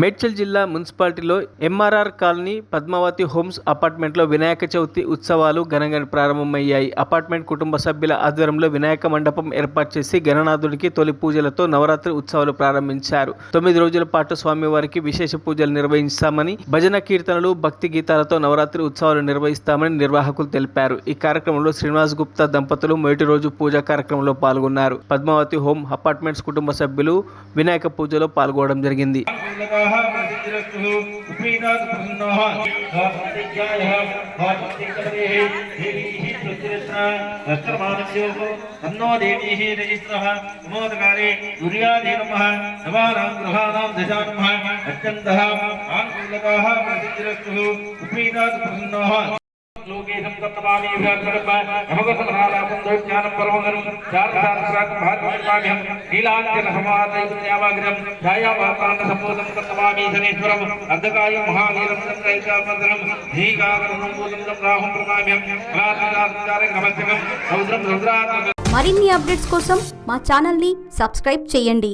మేడ్చల్ జిల్లా మున్సిపాలిటీలో MRR colony Padmavati homes అపార్ట్మెంట్లో వినాయక చవితి ఉత్సవాలు ఘనంగా ప్రారంభమయ్యాయి. అపార్ట్మెంట్ కుటుంబ సభ్యుల ఆధ్వర్యంలో వినాయక మండపం ఏర్పాటు చేసి గణనాథుడికి తొలి పూజలతో నవరాత్రి ఉత్సవాలు ప్రారంభించారు. 9 రోజుల పాటు స్వామివారికి విశేష పూజలు నిర్వహిస్తామని, భజన కీర్తనలు, భక్తి గీతాలతో నవరాత్రి ఉత్సవాలు నిర్వహిస్తామని నిర్వాహకులు తెలిపారు. ఈ కార్యక్రమంలో శ్రీనివాస్ గుప్తా దంపతులు మొదటి రోజు పూజా కార్యక్రమంలో పాల్గొన్నారు. పద్మావతి హోమ్ అపార్ట్మెంట్స్ కుటుంబ సభ్యులు వినాయక పూజలో పాల్గొనడం జరిగింది. लोकेशं तत्तमानि व्याकरणं नमगतमनालापं दौज्ञानं परमगनं चारसारस्राकं भागवतमाभ्यं नीलाञ्जनसमादयुक्त्यावाग्रं छायावाताण्डसम्भूतं तत्तमानि शनेश्वरम् अर्धकायं महावीरं चन्द्रैकामर्दनं धीकाकरणं भूतं राहुं प्रमाभ्यं प्रार्थनाचारं नमस्कं सौद्रं रुद्रात् మరిన్ని అప్డేట్స్ కోసం మా ఛానల్ ని సబ్స్క్రైబ్ చేయండి.